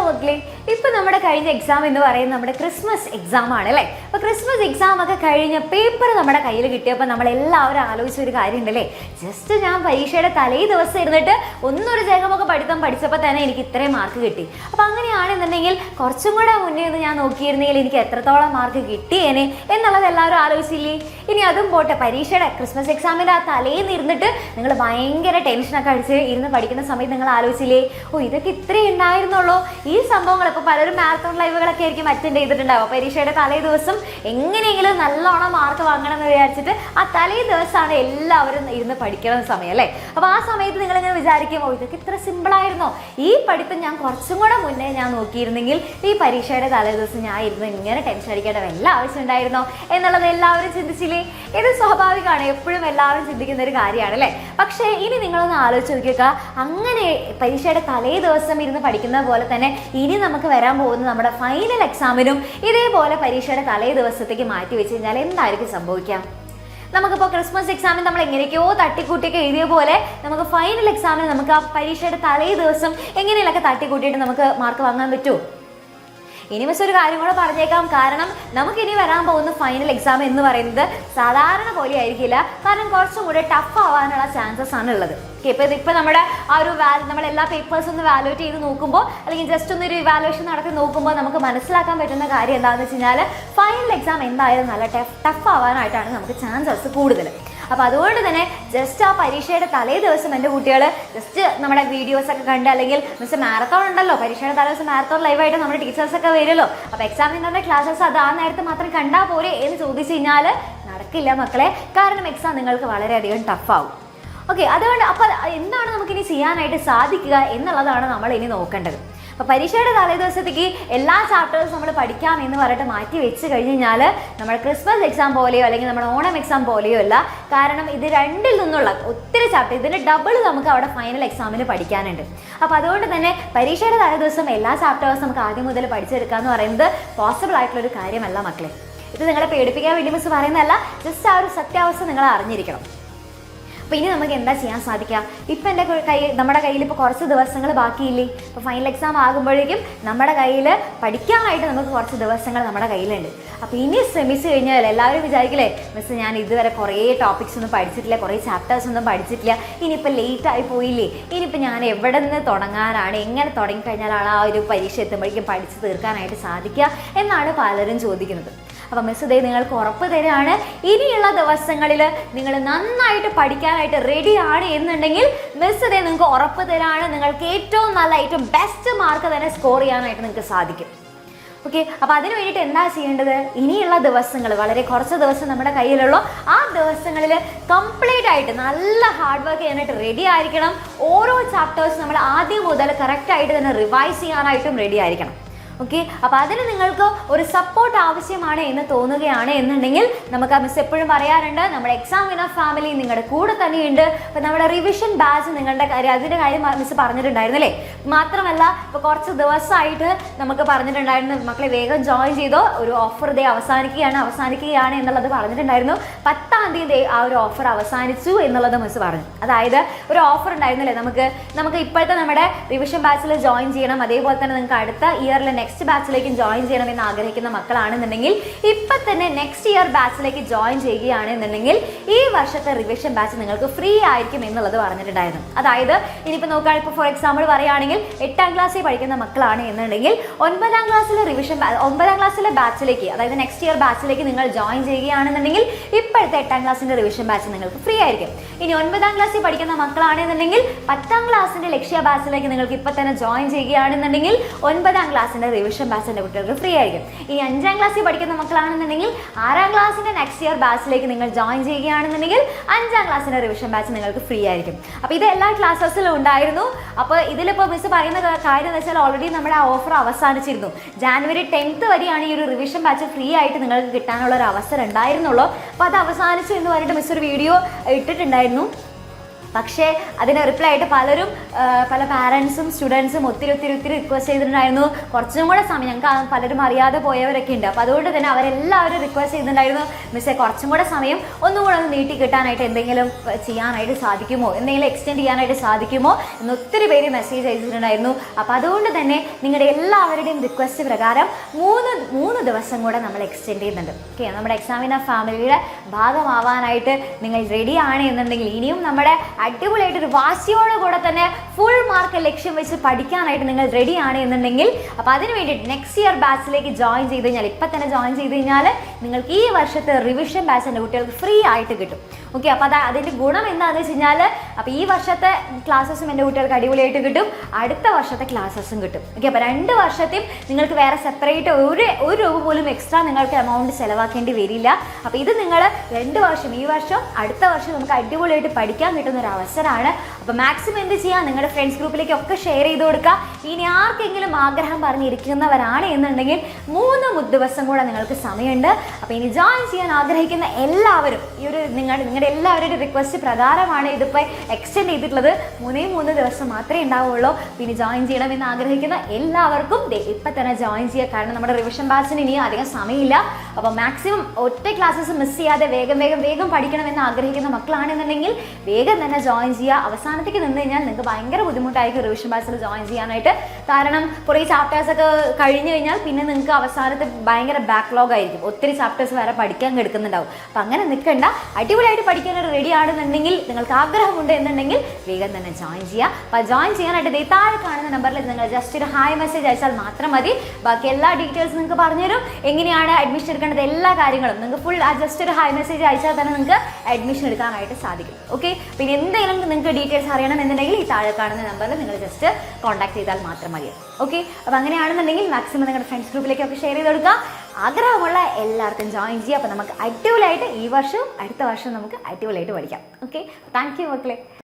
മക്കളെ, ഇപ്പൊ നമ്മുടെ കഴിഞ്ഞ എക്സാം എന്ന് പറയുന്നത് നമ്മുടെ ക്രിസ്മസ് എക്സാം ആണ് അല്ലേ. അപ്പൊ ക്രിസ്മസ് എക്സാം ഒക്കെ കഴിഞ്ഞ പേപ്പർ നമ്മുടെ കയ്യിൽ കിട്ടിയപ്പോൾ നമ്മൾ എല്ലാവരും ആലോചിച്ച ഒരു കാര്യം ഉണ്ടല്ലേ, ജസ്റ്റ് ഞാൻ പരീക്ഷയുടെ തലേ ദിവസം ഇരുന്നിട്ട് ഒന്നൊരു ജേകമൊക്കെ പഠിച്ചപ്പോൾ തന്നെ എനിക്ക് ഇത്രയും മാർക്ക് കിട്ടി. അപ്പൊ അങ്ങനെയാണെന്നുണ്ടെങ്കിൽ കുറച്ചും കൂടെ മുന്നേ ഒന്ന് ഞാൻ നോക്കിയിരുന്നെങ്കിൽ എനിക്ക് എത്രത്തോളം മാർക്ക് കിട്ടിയേനെ എന്നുള്ളത് എല്ലാവരും ആലോചിച്ചില്ലേ. ഇനി അതും പോട്ടെ, പരീക്ഷയുടെ ക്രിസ്മസ് എക്സാമിൻ്റെ ആ തലേന്ന് ഇരുന്നിട്ട് നിങ്ങൾ ഭയങ്കര ടെൻഷനൊക്കെ അടിച്ച് ഇരുന്ന് പഠിക്കുന്ന സമയത്ത് നിങ്ങൾ ആലോചിച്ചില്ലേ, ഓ ഇതൊക്കെ ഇത്രേ ഉണ്ടായിരുന്നുള്ളൂ. ഈ സംഭവങ്ങൾ ഇപ്പോൾ പലരും മാരത്തോൺ ലൈവുകളൊക്കെ ആയിരിക്കും അറ്റൻഡ് ചെയ്തിട്ടുണ്ടാവും. പരീക്ഷയുടെ തലേ ദിവസം എങ്ങനെയെങ്കിലും നല്ലോണം മാർക്ക് വാങ്ങണം എന്ന് വിചാരിച്ചിട്ട് ആ തലേ ദിവസമാണ് എല്ലാവരും ഇരുന്ന് പഠിക്കുന്ന സമയം അല്ലേ. അപ്പോൾ ആ സമയത്ത് നിങ്ങളിങ്ങനെ വിചാരിക്കും, ഓ ഇതൊക്കെ ഇത്ര സിമ്പിളായിരുന്നോ, ഈ പഠിത്തം ഞാൻ കുറച്ചും കൂടെ മുന്നേ ഞാൻ നോക്കിയിരുന്നെങ്കിൽ ഈ പരീക്ഷയുടെ തലേ ദിവസം ഞാൻ ഇരുന്ന് ഇങ്ങനെ ടെൻഷൻ അടിക്കേണ്ട വല്ല ആവശ്യം ഉണ്ടായിരുന്നോ എന്നുള്ളത് എല്ലാവരും ചിന്തിച്ചില്ലേ. ഇത് സ്വാഭാവികമാണ്, എപ്പോഴും എല്ലാവരും ചിന്തിക്കുന്ന ഒരു കാര്യമാണ് അല്ലേ. പക്ഷേ ഇനി നിങ്ങളൊന്ന് ആലോചിച്ച് നോക്കിയൊക്കെ, അങ്ങനെ പരീക്ഷയുടെ തലേ ദിവസം ഇരുന്ന് പഠിക്കുന്ന പോലെ തന്നെ ഇനി നമുക്ക് വരാൻ പോകുന്ന നമ്മുടെ ഫൈനൽ എക്സാമിനും ഇതേപോലെ പരീക്ഷയുടെ തലേ ദിവസത്തേക്ക് മാറ്റി വെച്ച് കഴിഞ്ഞാൽ എന്തായിരിക്കും സംഭവിക്കുക? നമുക്കിപ്പോൾ ക്രിസ്മസ് എക്സാമിന് നമ്മൾ എങ്ങനെയൊക്കെയോ തട്ടിക്കൂട്ടിയൊക്കെ എഴുതിയ പോലെ നമുക്ക് ഫൈനൽ എക്സാമിന് നമുക്ക് ആ പരീക്ഷയുടെ തലേ ദിവസം എങ്ങനെയൊക്കെ തട്ടിക്കൂട്ടിയിട്ട് നമുക്ക് മാർക്ക് വാങ്ങാൻ പറ്റുമോ? ഇനി മിസ് ഒരു കാര്യം കൂടെ പറഞ്ഞേക്കാം, കാരണം നമുക്കിനി വരാൻ പോകുന്ന ഫൈനൽ എക്സാം എന്ന് പറയുന്നത് സാധാരണ പോലെ ആയിരിക്കില്ല. കാരണം കുറച്ചും കൂടെ ടഫ് ആവാനുള്ള ചാൻസസ് ആണ് ഉള്ളത്. ഇപ്പം നമ്മുടെ ആ ഒരു നമ്മളെല്ലാ പേപ്പേഴ്സ് ഒന്ന് വാലുവേറ്റ് ചെയ്ത് നോക്കുമ്പോൾ, അല്ലെങ്കിൽ ജസ്റ്റ് ഒന്നൊരു ഇവാലുവേഷൻ നടത്തി നോക്കുമ്പോൾ നമുക്ക് മനസ്സിലാക്കാൻ പറ്റുന്ന കാര്യം എന്താണെന്ന് വെച്ച് കഴിഞ്ഞാൽ ഫൈനൽ എക്സാം എന്തായാലും നല്ല ടഫ് ആവാനായിട്ടാണ് നമുക്ക് ചാൻസസ് കൂടുതൽ. അപ്പോൾ അതുകൊണ്ട് തന്നെ ജസ്റ്റ് ആ പരീക്ഷയുടെ തലേ ദിവസം എൻ്റെ കുട്ടികൾ ജസ്റ്റ് നമ്മുടെ വീഡിയോസൊക്കെ കണ്ട്, അല്ലെങ്കിൽ മിസ് മാരത്തോൺ ഉണ്ടല്ലോ, പരീക്ഷയുടെ തലേ ദിവസം മാരത്തോൺ ലൈവായിട്ട് നമ്മുടെ ടീച്ചേഴ്സൊക്കെ വരുമല്ലോ, അപ്പോൾ എക്സാമിൻ്റെ ക്ലാസ്സസ് അത് ആ നേരത്തെ മാത്രം കണ്ടാൽ പോരെ എന്ന് ചോദിച്ചു കഴിഞ്ഞാൽ നടക്കില്ല മക്കളെ. കാരണം എക്സാം നിങ്ങൾക്ക് വളരെയധികം ടഫാവും. ഓക്കെ, അതുകൊണ്ട് അപ്പോൾ എന്താണ് നമുക്കിനി ചെയ്യാനായിട്ട് സാധിക്കുക എന്നുള്ളതാണ് നമ്മൾ ഇനി നോക്കേണ്ടത്. അപ്പോൾ പരീക്ഷയുടെ തലേ ദിവസത്തേക്ക് എല്ലാ ചാപ്റ്റേഴ്സും നമ്മൾ പഠിക്കാം എന്ന് പറഞ്ഞിട്ട് മാറ്റി വെച്ച് കഴിഞ്ഞ് കഴിഞ്ഞാൽ നമ്മുടെ ക്രിസ്മസ് എക്സാം പോലെയോ അല്ലെങ്കിൽ നമ്മുടെ ഓണം എക്സാം പോലെയോ അല്ല. കാരണം ഇത് രണ്ടിൽ നിന്നുള്ള ഒത്തിരി ചാപ്റ്റർ, ഇതിൻ്റെ ഡബിൾ നമുക്ക് അവിടെ ഫൈനൽ എക്സാമിന് പഠിക്കാനുണ്ട്. അപ്പോൾ അതുകൊണ്ട് തന്നെ പരീക്ഷയുടെ തലേ ദിവസം എല്ലാ ചാപ്റ്റേഴ്സും നമുക്ക് ആദ്യം മുതൽ പഠിച്ചെടുക്കുക എന്ന് പറയുന്നത് പോസിബിൾ ആയിട്ടുള്ളൊരു കാര്യമല്ല മക്കളെ. ഇത് നിങ്ങളെ പേടിപ്പിക്കാൻ വേണ്ടി മിസ് പറയുന്നതല്ല, ജസ്റ്റ് ആ ഒരു സത്യാവസ്ഥ നിങ്ങൾ അറിഞ്ഞിരിക്കണം. അപ്പോൾ ഇനി നമുക്ക് എന്താ ചെയ്യാൻ സാധിക്കുക? ഇപ്പം നമ്മുടെ കയ്യിൽ ഇപ്പോൾ കുറച്ച് ദിവസങ്ങൾ ബാക്കിയില്ലേ. ഇപ്പോൾ ഫൈനൽ എക്സാം ആകുമ്പോഴേക്കും നമ്മുടെ കയ്യിൽ പഠിക്കാനായിട്ട് നമുക്ക് കുറച്ച് ദിവസങ്ങൾ നമ്മുടെ കയ്യിലുണ്ട്. അപ്പോൾ ഇനി ശ്രമിച്ചു കഴിഞ്ഞാൽ എല്ലാവരും വിചാരിക്കില്ലേ, മിസ് ഞാൻ ഇതുവരെ കുറേ ടോപ്പിക്സ് ഒന്നും പഠിച്ചിട്ടില്ല, കുറേ ചാപ്റ്റേഴ്സ് ഒന്നും പഠിച്ചിട്ടില്ല, ഇനിയിപ്പോൾ ലേറ്റായി പോയില്ലേ, ഇനിയിപ്പോൾ ഞാൻ എവിടെ നിന്ന് തുടങ്ങാനാണ്, എങ്ങനെ തുടങ്ങിക്കഴിഞ്ഞാലാണ് ആ ഒരു പരീക്ഷ എത്തുമ്പോഴേക്കും പഠിച്ച് തീർക്കാനായിട്ട് സാധിക്കുക എന്നാണ് പലരും ചോദിക്കുന്നത്. അപ്പോൾ മിസ് ഇതേ നിങ്ങൾക്ക് ഉറപ്പ് തരാണ്, ഇനിയുള്ള ദിവസങ്ങളിൽ നിങ്ങൾ നന്നായിട്ട് പഠിക്കാനായിട്ട് റെഡിയാണ് എന്നുണ്ടെങ്കിൽ മിസ് ഇതേ നിങ്ങൾക്ക് ഉറപ്പ് തരാണ്, നിങ്ങൾക്ക് ഏറ്റവും നല്ല ഏറ്റവും ബെസ്റ്റ് മാർക്ക് തന്നെ സ്കോർ ചെയ്യാനായിട്ട് നിങ്ങൾക്ക് സാധിക്കും. ഓക്കെ, അപ്പോൾ അതിന് വേണ്ടിയിട്ട് എന്താ ചെയ്യേണ്ടത്? ഇനിയുള്ള ദിവസങ്ങൾ, വളരെ കുറച്ച് ദിവസം നമ്മുടെ കയ്യിലുള്ള ആ ദിവസങ്ങളിൽ കംപ്ലീറ്റ് ആയിട്ട് നല്ല ഹാർഡ് വർക്ക് ചെയ്യാനായിട്ട് റെഡി ആയിരിക്കണം. ഓരോ ചാപ്റ്റേഴ്സ് നമ്മൾ ആദ്യം മുതൽ കറക്റ്റായിട്ട് തന്നെ റിവൈസ് ചെയ്യാനായിട്ടും റെഡി ആയിരിക്കണം. ഓക്കെ, അപ്പോൾ അതിന് നിങ്ങൾക്ക് ഒരു സപ്പോർട്ട് ആവശ്യമാണ് എന്ന് തോന്നുകയാണ് എന്നുണ്ടെങ്കിൽ നമുക്ക് ആ മിസ് എപ്പോഴും പറയാറുണ്ട്, നമ്മുടെ എക്സാം വിന്നർ ഫാമിലി നിങ്ങളുടെ കൂടെ തന്നെയുണ്ട്. അപ്പോൾ നമ്മുടെ റിവിഷൻ ബാച്ച് നിങ്ങളുടെ കാര്യം, അതിൻ്റെ കാര്യം മിസ് പറഞ്ഞിട്ടുണ്ടായിരുന്നു അല്ലേ. മാത്രമല്ല ഇപ്പോൾ കുറച്ച് ദിവസമായിട്ട് നമുക്ക് പറഞ്ഞിട്ടുണ്ടായിരുന്നു, മക്കളെ വേഗം ജോയിൻ ചെയ്തോ, ഒരു ഓഫർ ഡേ അവസാനിക്കുകയാണ് എന്നുള്ളത് പറഞ്ഞിട്ടുണ്ടായിരുന്നു. 10-ാം തീയതി ആ ഒരു ഓഫർ അവസാനിച്ചു എന്നുള്ളത് മിസ് പറഞ്ഞു. അതായത് ഒരു ഓഫർ ഉണ്ടായിരുന്നില്ലേ, നമുക്ക് ഇപ്പോഴത്തെ നമ്മുടെ റിവിഷൻ ബാച്ചിൽ ജോയിൻ ചെയ്യണം, അതേപോലെ തന്നെ നിങ്ങൾക്ക് അടുത്ത ഇയറിൽ നെക്സ്റ്റ് ബാച്ചിലേക്ക് ജോയിൻ ചെയ്യണമെന്ന് ആഗ്രഹിക്കുന്ന മക്കളാണെന്നുണ്ടെങ്കിൽ ഇപ്പം തന്നെ നെക്സ്റ്റ് ഇയർ ബാച്ചിലേക്ക് ജോയിൻ ചെയ്യുകയാണെന്നുണ്ടെങ്കിൽ ഈ വർഷത്തെ റിവിഷൻ ബാച്ച് നിങ്ങൾക്ക് ഫ്രീ ആയിരിക്കും എന്നുള്ളത് പറഞ്ഞിട്ടുണ്ടായിരുന്നു. അതായത് ഇനിയിപ്പോൾ നോക്കുകയാണെങ്കിൽ ഇപ്പോൾ ഫോർ എക്സാമ്പിൾ പറയുകയാണെങ്കിൽ 8ാം ക്ലാസ്സിൽ പഠിക്കുന്ന മക്കളാണ് എന്നുണ്ടെങ്കിൽ 9ാം ക്ലാസ്സിലെ ബാച്ചിലേക്ക്, അതായത് നെക്സ്റ്റ് ഇയർ ബാച്ചിലേക്ക് നിങ്ങൾ ജോയിൻ ചെയ്യുകയാണെന്നുണ്ടെങ്കിൽ ഇപ്പോഴത്തെ 8ാം ക്ലാസ്സിൻ്റെ റിവിഷൻ ബാച്ച് നിങ്ങൾക്ക് ഫ്രീ ആയിരിക്കും. ഇനി 9ാം ക്ലാസ്സിൽ പഠിക്കുന്ന മക്കളാണെന്നുണ്ടെങ്കിൽ 10ാം ക്ലാസ്സിൻ്റെ ലക്ഷ്യ ബാച്ചിലേക്ക് നിങ്ങൾക്ക് ഇപ്പം തന്നെ ജോയിൻ ചെയ്യുകയാണെന്നുണ്ടെങ്കിൽ 9ാം ക്ലാസ്സിൻ്റെ റിവിഷൻ ബാച്ചിൻ്റെ കുട്ടികൾക്ക് ഫ്രീ ആയിരിക്കും. ഇനി 5ാം ക്ലാസ്സിൽ പഠിക്കുന്ന മക്കളാണെന്നുണ്ടെങ്കിൽ 6ാം ക്ലാസ്സിൻ്റെ നെക്സ്റ്റ് ഇയർ ബാച്ചിലേക്ക് നിങ്ങൾ ജോയിൻ ചെയ്യുകയാണെന്നുണ്ടെങ്കിൽ 5ാം ക്ലാസ്സിൻ്റെ റിവിഷൻ ബാച്ച് നിങ്ങൾക്ക് ഫ്രീ ആയിരിക്കും. അപ്പോൾ ഇത് എല്ലാ ക്ലാസ്സസിലും ഉണ്ടായിരുന്നു. അപ്പോൾ ഇതിലിപ്പോൾ മിസ് പറയുന്ന കാര്യം എന്ന് വെച്ചാൽ ഓൾറെഡി നമ്മുടെ ആ ഓഫർ അവസാനിച്ചിരുന്നു. ജാനുവരി 10th വരെയാണ് ഈ ഒരു റിവിഷൻ ബാച്ച് ഫ്രീ ആയിട്ട് നിങ്ങൾക്ക് കിട്ടാനുള്ള ഒരു അവസരം ഉണ്ടായിരുന്നുള്ളൂ. അപ്പോൾ അത് അവസാനിച്ചു എന്ന് പറഞ്ഞിട്ട് മിസ് ഒരു വീഡിയോ ഇട്ടിട്ടുണ്ടായിരുന്നു. പക്ഷേ അതിന് റിപ്ലൈ ആയിട്ട് പലരും പല പാരൻസും സ്റ്റുഡൻസും ഒത്തിരി റിക്വസ്റ്റ് ചെയ്തിട്ടുണ്ടായിരുന്നു. കുറച്ചും കൂടെ സമയം, ഞങ്ങൾക്ക് പലരും അറിയാതെ പോയവരൊക്കെ ഉണ്ട്. അപ്പോൾ അതുകൊണ്ട് തന്നെ അവരെല്ലാവരും റിക്വസ്റ്റ് ചെയ്തിട്ടുണ്ടായിരുന്നു, മിസ്സേ കുറച്ചും കൂടെ സമയം ഒന്നുകൂടെ ഒന്ന് നീട്ടി കിട്ടാനായിട്ട് എന്തെങ്കിലും ചെയ്യാനായിട്ട് സാധിക്കുമോ, എന്തെങ്കിലും എക്സ്റ്റെൻഡ് ചെയ്യാനായിട്ട് സാധിക്കുമോ എന്ന് ഒത്തിരി പേര് മെസ്സേജ് അയച്ചിട്ടുണ്ടായിരുന്നു. അപ്പോൾ അതുകൊണ്ട് തന്നെ നിങ്ങളുടെ എല്ലാവരുടെയും റിക്വസ്റ്റ് പ്രകാരം മൂന്ന് ദിവസം കൂടെ നമ്മൾ എക്സ്റ്റെൻഡ് ചെയ്യുന്നുണ്ട്. ഓക്കെ, നമ്മുടെ എക്സാമിനർ ഫാമിലിയുടെ ഭാഗമാവാനായിട്ട് നിങ്ങൾ റെഡിയാണ് എന്നുണ്ടെങ്കിൽ, ഇനിയും നമ്മുടെ അടിപൊളിയായിട്ടൊരു വാശിയോടുകൂടെ തന്നെ ഫുൾ മാർക്ക് ലക്ഷ്യം വെച്ച് പഠിക്കാനായിട്ട് നിങ്ങൾ റെഡിയാണ് എന്നുണ്ടെങ്കിൽ, അപ്പോൾ അതിന് വേണ്ടിയിട്ട് നെക്സ്റ്റ് ഇയർ ബാച്ചിലേക്ക് ജോയിൻ ചെയ്ത് കഴിഞ്ഞാൽ, ഇപ്പം തന്നെ ജോയിൻ ചെയ്ത് കഴിഞ്ഞാൽ നിങ്ങൾക്ക് ഈ വർഷത്തെ റിവിഷൻ ബാച്ച് എൻ്റെ കുട്ടികൾക്ക് ഫ്രീ ആയിട്ട് കിട്ടും. ഓക്കെ, അപ്പോൾ അതിൻ്റെ ഗുണം എന്താണെന്ന് വെച്ച് കഴിഞ്ഞാൽ, അപ്പോൾ ഈ വർഷത്തെ ക്ലാസ്സസും എൻ്റെ കുട്ടികൾക്ക് അടിപൊളിയായിട്ട് കിട്ടും, അടുത്ത വർഷത്തെ ക്ലാസ്സസും കിട്ടും. ഓക്കെ, അപ്പോൾ 2 വർഷത്തെയും നിങ്ങൾക്ക് വേറെ സെപ്പറേറ്റ് ഒരു രൂപ പോലും എക്സ്ട്രാ നിങ്ങൾക്ക് എമൗണ്ട് ചിലവാക്കേണ്ടി വരില്ല. അപ്പോൾ ഇത് നിങ്ങൾ 2 വർഷം, ഈ വർഷം അടുത്ത വർഷം നമുക്ക് അടിപൊളിയായിട്ട് പഠിക്കാൻ കിട്ടുന്ന ഒരു അവസരമാണ്. അപ്പോൾ മാക്സിമം എന്ത് ചെയ്യുക, നിങ്ങളുടെ ഫ്രണ്ട്സ് ഗ്രൂപ്പിലേക്കൊക്കെ ഷെയർ ചെയ്ത് കൊടുക്കുക. ഇനി ആർക്കെങ്കിലും ആഗ്രഹം പറഞ്ഞിരിക്കുന്നവരാണ് എന്നുണ്ടെങ്കിൽ 3 ദിവസം കൂടെ നിങ്ങൾക്ക് സമയമുണ്ട്. അപ്പോൾ ഇനി ജോയിൻ ചെയ്യാൻ ആഗ്രഹിക്കുന്ന എല്ലാവരും, ഈ ഒരു നിങ്ങളുടെ എല്ലാവരുടെയും റിക്വസ്റ്റ് പ്രകാരമാണ് ഇതിപ്പോൾ എക്സ്റ്റെൻഡ് ചെയ്തിട്ടുള്ളത്. 3 ദിവസം മാത്രമേ ഉണ്ടാവുള്ളൂ. പിന്നെ ജോയിൻ ചെയ്യണമെന്ന് ആഗ്രഹിക്കുന്ന എല്ലാവർക്കും ഇപ്പം തന്നെ ജോയിൻ ചെയ്യുക. കാരണം നമ്മുടെ റിവിഷൻ ബാച്ചിന് ഇനിയും അധികം സമയമില്ല. അപ്പോൾ മാക്സിമം ഒറ്റ ക്ലാസ്സസ് മിസ് ചെയ്യാതെ വേഗം പഠിക്കണമെന്ന് ആഗ്രഹിക്കുന്ന മക്കളാണെന്നുണ്ടെങ്കിൽ വേഗം തന്നെ ജോയിൻ ചെയ്യുക. അവസാനത്തേക്ക് നിന്ന് കഴിഞ്ഞാൽ നിങ്ങൾക്ക് ഭയങ്കര ബുദ്ധിമുട്ടായിരിക്കും റിവിഷൻ ബാച്ചിൽ ജോയിൻ ചെയ്യാനായിട്ട്. കാരണം കുറേ ചാപ്റ്റേഴ്സൊക്കെ കഴിഞ്ഞ് കഴിഞ്ഞാൽ പിന്നെ നിങ്ങൾക്ക് അവസാനത്തെ ഭയങ്കര ബാക്ക്ലോഗ് ആയിരിക്കും, ഒത്തിരി ചാപ്റ്റേഴ്സ് വരെ പഠിക്കാൻ കിടക്കുന്നുണ്ടാവും. അപ്പം അങ്ങനെ നിൽക്കണ്ട, അടിപൊളിയായിട്ട് പഠിക്കാനായിട്ട് റെഡി ആണെന്നുണ്ടെങ്കിൽ, നിങ്ങൾക്ക് ആഗ്രഹമുണ്ട് എന്നുണ്ടെങ്കിൽ വേഗം തന്നെ ജോയിൻ ചെയ്യുക. അപ്പോൾ ജോയിൻ ചെയ്യാനായിട്ട് താഴെ കാണുന്ന നമ്പറിൽ നിങ്ങൾ ജസ്റ്റ് ഒരു ഹായ് മെസ്സേജ് അയച്ചാൽ മാത്രം മതി. ബാക്കി എല്ലാ ഡീറ്റെയിൽസ് നിങ്ങൾക്ക് പറഞ്ഞുതരും, എങ്ങനെയാണ് അഡ്മിഷൻ എടുക്കേണ്ടത്, എല്ലാ കാര്യങ്ങളും നിങ്ങൾക്ക് ഫുൾ ജസ്റ്റ് ഒരു ഹായ് മെസ്സേജ് അയച്ചാൽ തന്നെ നിങ്ങൾക്ക് അഡ്മിഷൻ എടുക്കാനായിട്ട് സാധിക്കും. ഓക്കെ, പിന്നെ എന്തെങ്കിലും നിങ്ങൾക്ക് ഡീറ്റെയിൽസ് അറിയണം എന്നുണ്ടെങ്കിൽ ഈ താഴെ കാണുന്ന നമ്പറിൽ നിങ്ങൾ ജസ്റ്റ് കോൺടാക്ട് ചെയ്താൽ മാത്രം മതി. ഓക്കെ, അപ്പോൾ അങ്ങനെയാണെന്നുണ്ടെങ്കിൽ മാക്സിമം നിങ്ങളുടെ ഫ്രണ്ട്സ് ഗ്രൂപ്പിലേക്കൊക്കെ ഷെയർ ചെയ്ത് കൊടുക്കുക. ആഗ്രഹമുള്ള എല്ലാവർക്കും ജോയിൻ ചെയ്യുക. അപ്പോൾ നമുക്ക് അടിപൊളിയായിട്ട് ഈ വർഷവും അടുത്ത വർഷവും നമുക്ക് അടിപൊളിയായിട്ട് പഠിക്കാം. ഓക്കെ, താങ്ക് യു മക്കളെ.